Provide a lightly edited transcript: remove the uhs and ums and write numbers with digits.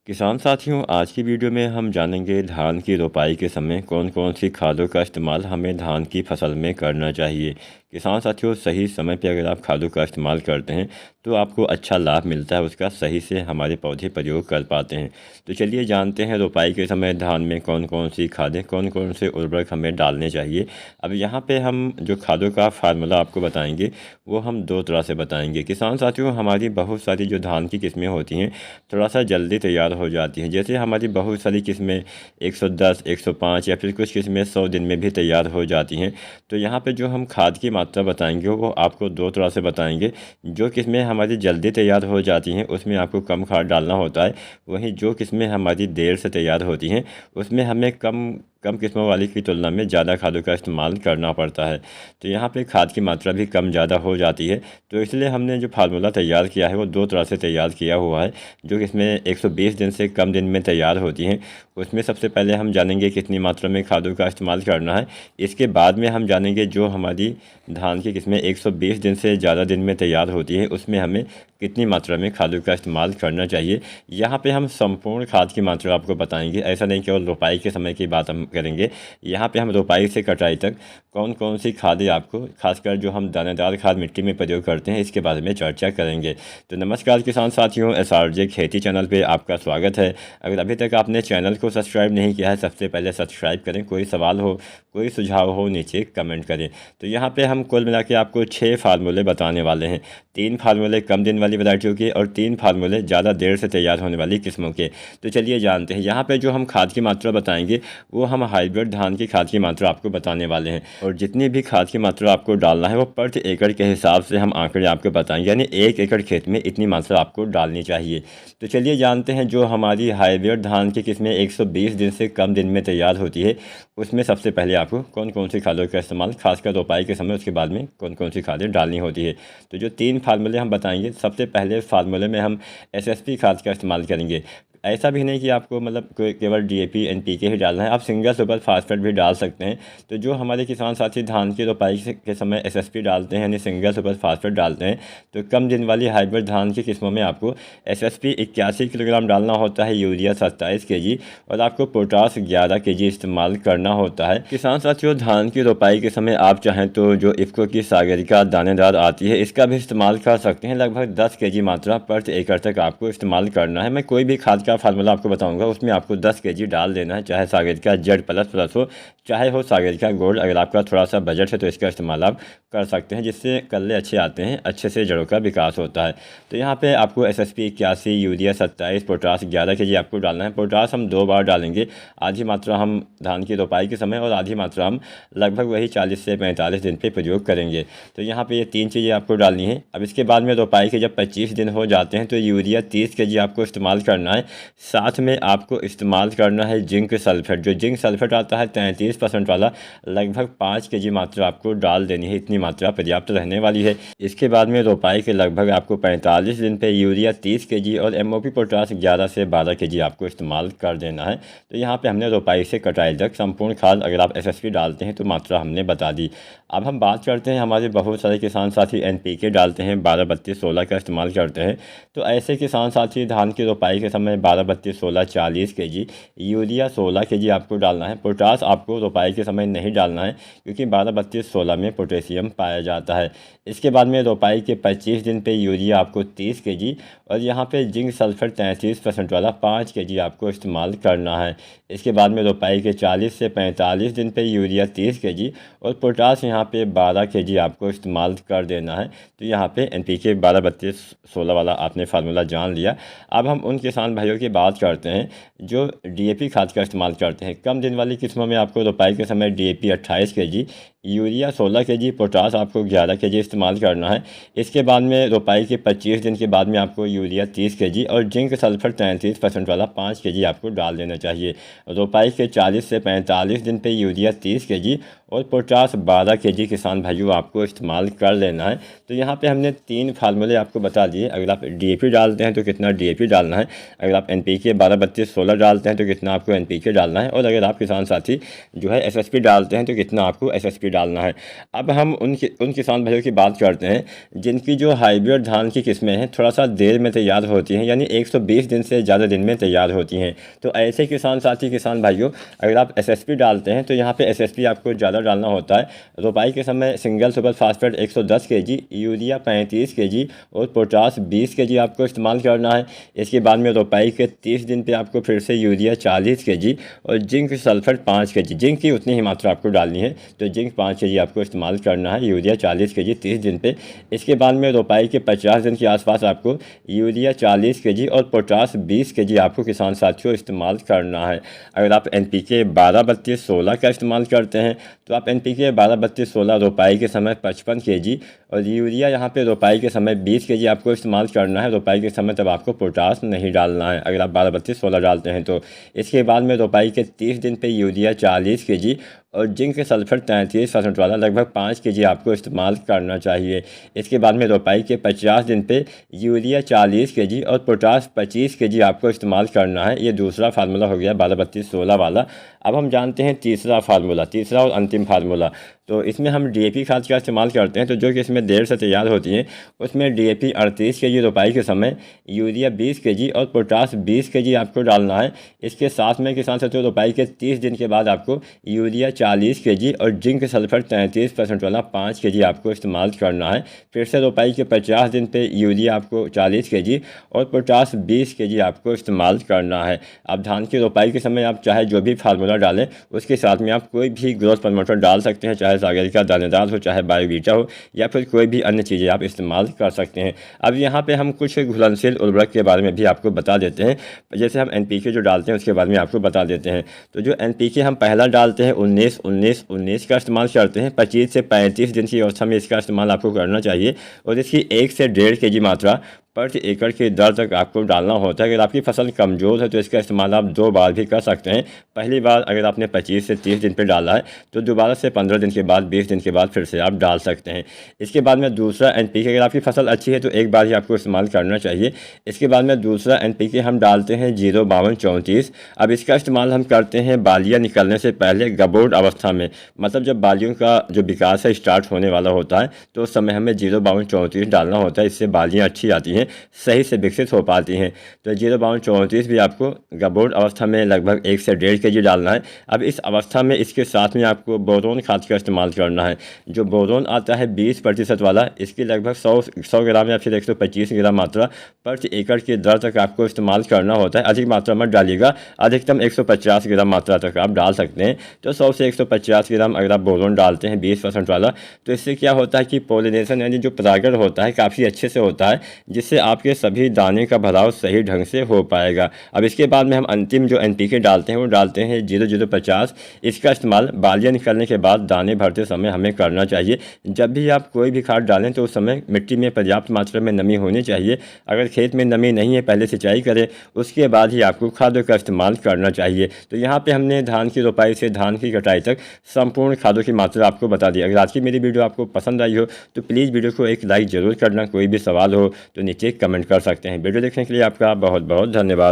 किसान साथियों, आज की वीडियो में हम जानेंगे धान की रोपाई के समय कौन कौन सी खादों का इस्तेमाल हमें धान की फसल में करना चाहिए। किसान साथियों, सही समय पे अगर आप खादों का इस्तेमाल करते हैं तो आपको अच्छा लाभ मिलता है, उसका सही से हमारे पौधे प्रयोग कर पाते हैं। तो चलिए जानते हैं रोपाई के समय धान में कौन कौन सी खादें, कौन कौन से उर्वरक हमें डालने चाहिए। अब यहाँ पे हम जो खादों का फार्मूला आपको बताएंगे वो हम दो तरह से बताएंगे। किसान साथियों, हमारी बहुत सारी जो धान की किस्में होती हैं थोड़ा सा जल्दी तैयार हो जाती हैं। जैसे हमारी बहुत सारी किस्में 110, 105 या फिर कुछ किस्में 100 दिन में भी तैयार हो जाती हैं। तो यहाँ पे जो हम खाद की मात्रा बताएंगे वो आपको दो तरह से बताएंगे। जो किस्में हमारी जल्दी तैयार हो जाती हैं उसमें आपको कम खाद डालना होता है, वहीं जो किस्में हमारी देर से तैयार होती हैं उसमें हमें कम कम किस्मों वाली की तुलना में ज़्यादा खादों का इस्तेमाल करना पड़ता है। तो यहाँ पे खाद की मात्रा भी कम ज़्यादा हो जाती है। तो इसलिए हमने जो फार्मूला तैयार किया है वो दो तरह से तैयार किया हुआ है। जो इसमें 120 दिन से कम दिन में तैयार होती हैं उसमें सबसे पहले हम जानेंगे कितनी मात्रा में खादों का इस्तेमाल करना है। इसके बाद में हम जानेंगे जो हमारी धान की किस्में 120 दिन से ज़्यादा दिन में तैयार होती है उसमें हमें कितनी मात्रा में खादों का इस्तेमाल करना चाहिए। यहाँ पे हम संपूर्ण खाद की मात्रा आपको बताएंगे, ऐसा नहीं केवल रोपाई के समय की बात हम करेंगे। यहाँ पे हम रोपाई से कटाई तक कौन कौन सी खादें आपको, खासकर जो हम दानेदार खाद मिट्टी में प्रयोग करते हैं, इसके बारे में चर्चा करेंगे। तो नमस्कार किसान साथियों, SRJ खेती चैनल पे आपका स्वागत है। अगर अभी तक आपने चैनल को सब्सक्राइब नहीं किया है, सबसे पहले सब्सक्राइब करें। कोई सवाल हो, कोई सुझाव हो, नीचे कमेंट करें। तो यहाँ पे हम कुल मिला के आपको 6 फार्मूले बताने वाले हैं। 3 फार्मूले कम दिन वाली वैरायटियों के और 3 फार्मूले ज़्यादा देर से तैयार होने वाली किस्मों के। तो चलिए जानते हैं। यहाँ पे जो हम खाद की मात्रा बताएंगे वो हम हाइब्रिड धान की खाद की मात्रा आपको बताने वाले हैं, और जितनी भी खाद की मात्रा आपको डालना है वो प्रति एकड़ के हिसाब से हम आंकड़े आपको बताएंगे, यानी 1 एकड़ खेत में इतनी मात्रा आपको डालनी चाहिए। तो चलिए जानते हैं। जो हमारी हाइब्रिड धान की किस्में 120 दिन से कम दिन में तैयार होती है उसमें सबसे पहले आपको कौन कौन सी खादों का इस्तेमाल, खासकर रोपाई के समय, उसके बाद में कौन कौन सी खादें डालनी होती है। तो जो 3 फार्मूले हम बताएंगे, सबसे पहले फार्मूले में हम SSP खाद का इस्तेमाल करेंगे। ऐसा भी नहीं कि आपको मतलब केवल DAP NPK ही डालना है, आप सिंगल सुपर फास्फेट भी डाल सकते हैं। तो जो हमारे किसान साथी धान की रोपाई के समय SSP डालते हैं, यानी सिंगल सुपर फास्फेट डालते हैं, तो कम दिन वाली हाइब्रिड धान की किस्मों में आपको SSP 81 किलोग्राम डालना होता है, यूरिया 27 kg और आपको पोटास 11 kg इस्तेमाल करना होता है। किसान साथियों, धान की रोपाई के समय आप चाहें तो जो इफ्को की सागरिका दानेदार आती है इसका भी इस्तेमाल कर सकते हैं। लगभग 10 kg मात्रा प्रति एकड़ तक आपको इस्तेमाल करना है। मैं कोई भी खाद का फार्मूला आपको बताऊंगा उसमें आपको 10 kg डाल देना है, चाहे सागरिका Z++ हो, चाहे हो सागरिका गोल्ड। अगर आपका थोड़ा सा बजट है तो इसका इस्तेमाल आप कर सकते हैं, जिससे कल्ले अच्छे आते हैं, अच्छे से जड़ों का विकास होता है। तो यहाँ पे आपको SSP 81, यूरिया 27, पोटास 11 kg आपको डालना है। पोटास हम 2 बार डालेंगे, आधी मात्रा हम धान की रोपाई के समय और आधी मात्रा हम लगभग वही 40 से 45 दिन पे प्रयोग करेंगे। तो यहाँ पे ये 3 चीज़ें आपको डालनी है। अब इसके बाद में रोपाई के जब 25 दिन हो जाते हैं तो यूरिया 30 kg आपको इस्तेमाल करना है। साथ में आपको इस्तेमाल करना है जिंक सल्फेट। जो जिंक सल्फेट आता है 33% वाला, लगभग 5 kg मात्रा आपको डाल देनी है। इतनी मात्रा पर्याप्त रहने वाली है। इसके बाद में रोपाई के लगभग आपको 45 दिन पे यूरिया 30 kg और MOP पोटास 11 से 12 kg आपको इस्तेमाल कर देना है। तो यहाँ पे हमने रोपाई से कटाई तक संपूर्ण खाद, अगर आप SSP डालते हैं तो मात्रा हमने बता दी। अब हम बात करते हैं, हमारे बहुत सारे किसान साथी NPK डालते हैं, 12, 32, 16 का इस्तेमाल करते हैं। तो ऐसे किसान साथी धान की रोपाई के समय 12, 32, 16, 40 kg, यूरिया 16 kg आपको डालना है। पोटास आपको रोपाई के समय नहीं डालना है क्योंकि 12, 32, 16 में पोटेशियम पाया जाता है। इसके बाद में रोपाई के 25 दिन पे यूरिया आपको 30 kg और यहाँ पे जिंक सल्फर 33% वाला 5 kg आपको इस्तेमाल करना है। इसके बाद में रोपाई के 40 से 45 दिन पे यूरिया 30 kg और पोटास यहाँ पे 12 kg आपको इस्तेमाल कर देना है। तो यहाँ पे NPK 12, 32, 16 वाला आपने फार्मूला जान लिया। अब हम उन किसान भाइयों की बात करते हैं जो DAP खाद का इस्तेमाल करते हैं। कम दिन वाली किस्मों में आपको रोपाई के समय DAP 28 kg, urea 16 kg, potash आपको 11 kg इस्तेमाल करना है। इसके बाद में रोपाई के 25 दिन के बाद में आपको यूरिया 30 kg और जिंक सल्फर 33% वाला 5 kg आपको डाल देना चाहिए। रोपाई के 40 से 45 दिन पे यूरिया 30 kg और पोटास 12 kg किसान भाइयों आपको इस्तेमाल कर लेना है। तो यहाँ पे हमने 3 फार्मूले आपको बता दिए। अगर आप DAP डालते हैं तो कितना DAP डालना है, अगर आप NPK 12, 32, 16 डालते हैं तो कितना आपको NPK डालना है, और अगर आप किसान साथी जो है SSP डालते हैं तो कितना आपको SSP डालना है। अब हम उन किसान भाइयों की बात करते हैं जिनकी जो हाइब्रिड धान की किस्में हैं थोड़ा सा देर में तैयार होती हैं, यानी 120 दिन से ज़्यादा दिन में तैयार होती हैं। तो ऐसे किसान साथी किसान भाइयों, अगर आप SSP डालते हैं तो यहाँ पे SSP आपको ज़्यादा डालना होता है। रोपाई के समय single super phosphate 110 kg, urea 35 kg और पोटास 20 kg आपको इस्तेमाल करना है। इसके बाद में रोपाई के 30 दिन पे आपको फिर से यूरिया 40 kg और जिंक सल्फर 5 kg, जिंक की उतनी ही मात्रा आपको डालनी है, तो जिंक 5 kg आपको इस्तेमाल करना है, यूरिया 40 kg 30 दिन पे। इसके बाद में रोपाई के 50 दिन के आसपास आपको यूरिया 40 kg और पोटास 20 kg आपको किसान साथियों इस्तेमाल करना है। अगर आप NPK 12-32-16 का इस्तेमाल करते हैं तो आप NPK 12-32-16 रोपाई के समय 55 kg और यूरिया यहाँ पे रोपाई के समय 20 kg आपको इस्तेमाल करना है। रोपाई के समय तब आपको पोटास नहीं डालना है अगर आप 12-32-16 डालते हैं तो। इसके बाद में रोपाई के 30 दिन पे यूरिया 40 kg और जिंक सल्फर 33% वाला लगभग 5 kg आपको इस्तेमाल करना चाहिए। इसके बाद में रोपाई के 50 दिन पे यूरिया 40 kg और पोटास 25 kg आपको इस्तेमाल करना है। ये दूसरा फार्मूला हो गया 12-32-16 वाला। अब हम जानते हैं तीसरा और अंतिम फार्मूला। तो इसमें हम DAP खाद का इस्तेमाल करते हैं, तो जो कि इसमें देर से तैयार होती है उसमें DAP 38 kg रोपाई के समय, यूरिया 20 kg और पोटास 20 kg आपको डालना है। इसके साथ में किसान साथियों रोपाई के 30 दिन के बाद आपको यूरिया 40 kg और जिंक सल्फर 33% वाला 5 kg आपको इस्तेमाल करना है। फिर से रोपाई के 50 दिन पे यूरिया आपको 40 kg और पोटास 20 kg आपको इस्तेमाल करना है। अब धान की रोपाई के समय आप चाहे जो भी फार्मूला डालें उसके साथ में आप कोई भी ग्रोथ प्रमोटर डाल सकते हैं, चाहे सागरिका दानेदार हो, चाहे बायोवीटा हो, या फिर कोई भी अन्य चीज़ें आप इस्तेमाल कर सकते हैं। अब यहाँ पे हम कुछ घुलनशील उर्वरक के बारे में भी आपको बता देते हैं। जैसे हम NPK जो डालते हैं उसके बारे में आपको बता देते हैं। तो जो NPK हम पहला डालते हैं 19-19-19 का इस्तेमाल करते हैं। 25 से 35 दिन की अवस्था में इसका इस्तेमाल आपको करना चाहिए और इसकी 1 से 1.5 kg मात्रा प्रति एकड़ की दर तक आपको डालना होता है। अगर आपकी फसल कमज़ोर है तो इसका इस्तेमाल आप 2 बार भी कर सकते हैं। पहली बार अगर आपने 25 से 30 दिन पे डाला है तो दोबारा से 15 दिन के बाद 20 दिन के बाद फिर से आप डाल सकते हैं। इसके बाद में दूसरा NPK, अगर आपकी फसल अच्छी है तो एक बार ही आपको इस्तेमाल करना चाहिए। इसके बाद में दूसरा NPK हम डालते हैं 052-34। अब इसका इस्तेमाल हम करते हैं बालियाँ निकलने से पहले गबोड अवस्था में, मतलब जब बालियों का जो विकास है स्टार्ट होने वाला होता है तो उस समय हमें 052-34 डालना होता है। इससे बालियाँ अच्छी आती हैं, सही से विकसित हो पाती हैं। तो 052-34 भी आपको गबोड अवस्था में लगभग 1 से 1.5 kg डालना है। अब इस अवस्था में इसके साथ में आपको बोरोन खाद का इस्तेमाल करना है। जो बोरोन आता है 20% वाला, इसकी लगभग 100 ग्राम या फिर 125 ग्राम मात्रा प्रति एकड़ की दर तक आपको इस्तेमाल करना होता है। अधिक मात्रा मत डालिएगा, अधिकतम 150 ग्राम मात्रा तक आप डाल सकते हैं। तो 100 से 150 ग्राम अगर आप बोरोन डालते हैं 20% वाला, तो इससे क्या होता है कि पोलिनेशन यानी जो परागण होता है काफ़ी अच्छे से होता है, जिससे आपके सभी दाने का भराव सही ढंग से हो पाएगा। अब इसके बाद में हम अंतिम जो NPK डालते हैं वो डालते हैं 0050। इसका इस्तेमाल बालियाँ निकलने के बाद दाने भरते समय हमें करना चाहिए। जब भी आप कोई भी खाद डालें तो उस समय मिट्टी में पर्याप्त मात्रा में नमी होनी चाहिए। अगर खेत में नमी नहीं है पहले सिंचाई करें, उसके बाद ही आपको खादों का इस्तेमाल करना चाहिए। तो यहाँ पर हमने धान की रोपाई से धान की कटाई तक संपूर्ण खादों की मात्रा आपको बता दी। अगर आज की मेरी वीडियो आपको पसंद आई हो तो प्लीज़ वीडियो को एक लाइक ज़रूर करना। कोई भी सवाल हो तो नीचे कमेंट कर सकते हैं। वीडियो देखने के लिए आपका बहुत बहुत धन्यवाद।